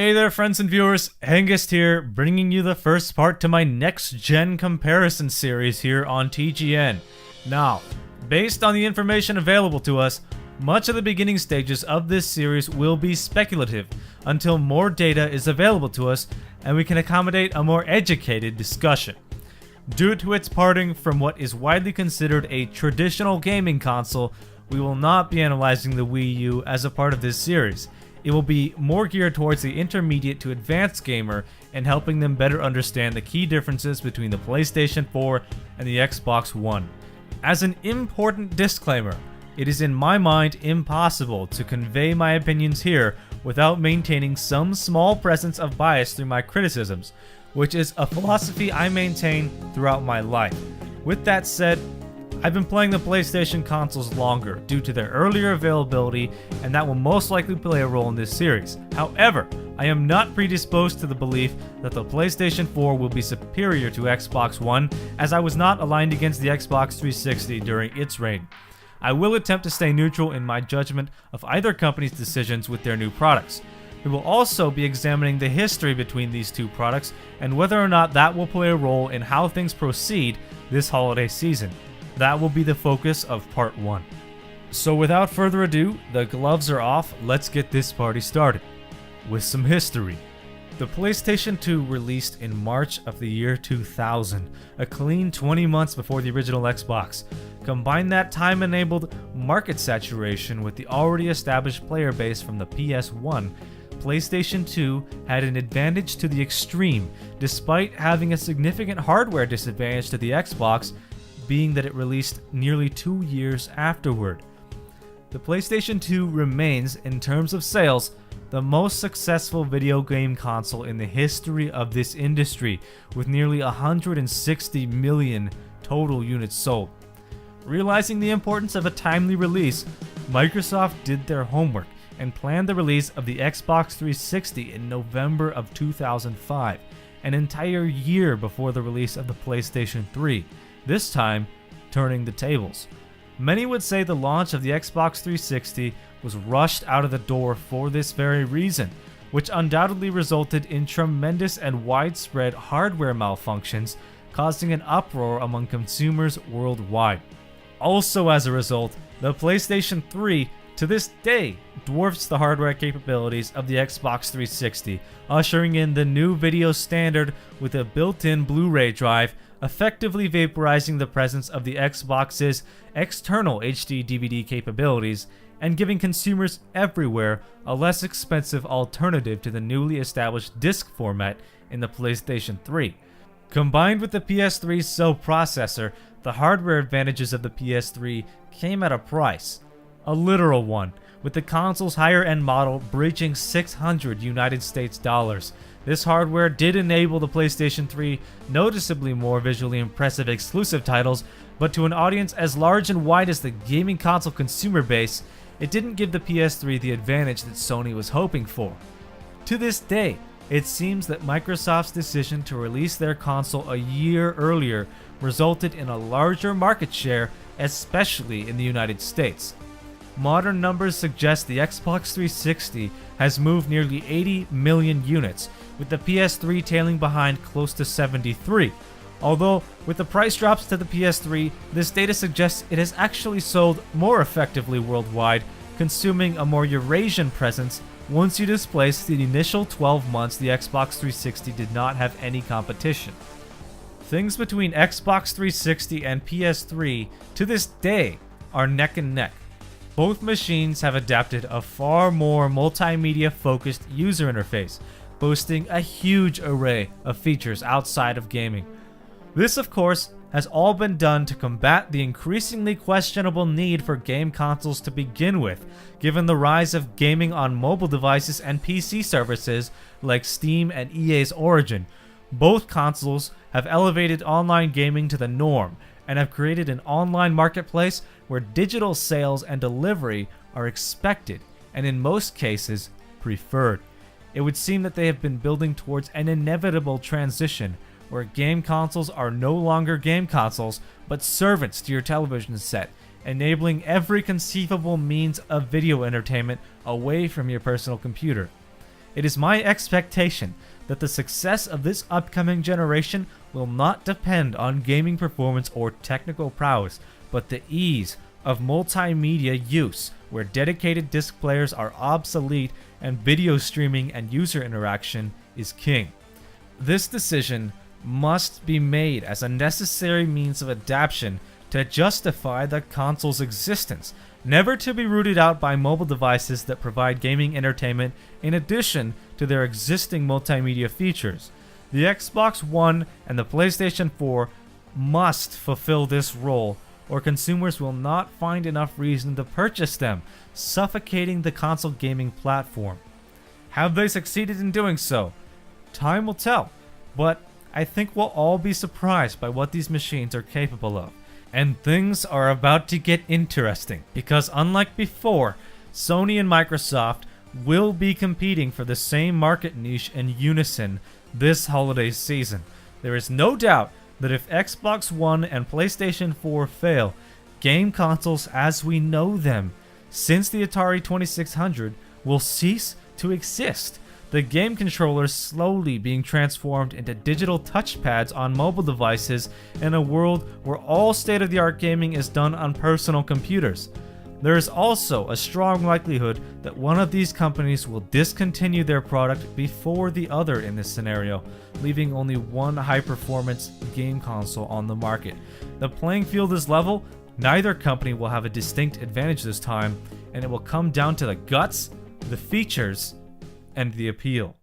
Hey there friends and viewers, Hengist here, bringing you the first part to my next-gen comparison series here on TGN. Now, based on the information available to us, much of the beginning stages of this series will be speculative until more data is available to us and we can accommodate a more educated discussion. Due to its parting from what is widely considered a traditional gaming console, we will not be analyzing the Wii U as a part of this series. It will be more geared towards the intermediate to advanced gamer and helping them better understand the key differences between the PlayStation 4 and the Xbox One. As an important disclaimer, it is in my mind impossible to convey my opinions here without maintaining some small presence of bias through my criticisms, which is a philosophy I maintain throughout my life. With that said, I've been playing the PlayStation consoles longer due to their earlier availability, and that will most likely play a role in this series. However, I am not predisposed to the belief that the PlayStation 4 will be superior to Xbox One, as I was not aligned against the Xbox 360 during its reign. I will attempt to stay neutral in my judgment of either company's decisions with their new products. We will also be examining the history between these two products and whether or not that will play a role in how things proceed this holiday season. That will be the focus of part 1. So without further ado, the gloves are off, let's get this party started. With some history. The PlayStation 2 released in March of the year 2000, a clean 20 months before the original Xbox. Combine that time-enabled market saturation with the already established player base from the PS1, PlayStation 2 had an advantage to the extreme, despite having a significant hardware disadvantage to the Xbox, being that it released nearly 2 years afterward. The PlayStation 2 remains, in terms of sales, the most successful video game console in the history of this industry, with nearly 160 million total units sold. Realizing the importance of a timely release, Microsoft did their homework and planned the release of the Xbox 360 in November of 2005, an entire year before the release of the PlayStation 3. This time, turning the tables. Many would say the launch of the Xbox 360 was rushed out of the door for this very reason, which undoubtedly resulted in tremendous and widespread hardware malfunctions, causing an uproar among consumers worldwide. Also as a result, the PlayStation 3 to this day dwarfs the hardware capabilities of the Xbox 360, ushering in the new video standard with a built-in Blu-ray drive, effectively vaporizing the presence of the Xbox's external HD DVD capabilities and giving consumers everywhere a less expensive alternative to the newly established disc format in the PlayStation 3. Combined with the PS3's cell processor, the hardware advantages of the PS3 came at a price. A literal one, with the console's higher-end model breaching $600 United States dollars. This hardware did enable the PlayStation 3 noticeably more visually impressive exclusive titles, but to an audience as large and wide as the gaming console consumer base, it didn't give the PS3 the advantage that Sony was hoping for. To this day, it seems that Microsoft's decision to release their console a year earlier resulted in a larger market share, especially in the United States. Modern numbers suggest the Xbox 360 has moved nearly 80 million units, with the PS3 tailing behind close to 73. Although, with the price drops to the PS3, this data suggests it has actually sold more effectively worldwide, consuming a more Eurasian presence once you displace the initial 12 months the Xbox 360 did not have any competition. Things between Xbox 360 and PS3 to this day are neck and neck. Both machines have adapted a far more multimedia-focused user interface, boasting a huge array of features outside of gaming. This, of course, has all been done to combat the increasingly questionable need for game consoles to begin with, given the rise of gaming on mobile devices and PC services like Steam and EA's Origin. Both consoles have elevated online gaming to the norm, and have created an online marketplace where digital sales and delivery are expected, and in most cases, preferred. It would seem that they have been building towards an inevitable transition, where game consoles are no longer game consoles, but servants to your television set, enabling every conceivable means of video entertainment away from your personal computer. It is my expectation that the success of this upcoming generation will not depend on gaming performance or technical prowess, but the ease of multimedia use, where dedicated disc players are obsolete and video streaming and user interaction is king. This decision must be made as a necessary means of adaptation to justify the console's existence, never to be rooted out by mobile devices that provide gaming entertainment in addition to their existing multimedia features. The Xbox One and the PlayStation 4 must fulfill this role, or consumers will not find enough reason to purchase them, suffocating the console gaming platform. Have they succeeded in doing so? Time will tell, but I think we'll all be surprised by what these machines are capable of. And things are about to get interesting, because unlike before, Sony and Microsoft will be competing for the same market niche in unison this holiday season. There is no doubt that if Xbox One and PlayStation 4 fail, game consoles as we know them since the Atari 2600 will cease to exist. The game controllers slowly being transformed into digital touchpads on mobile devices in a world where all state-of-the-art gaming is done on personal computers. There is also a strong likelihood that one of these companies will discontinue their product before the other in this scenario, leaving only one high-performance game console on the market. The playing field is level, neither company will have a distinct advantage this time, and it will come down to the guts, the features, and the appeal.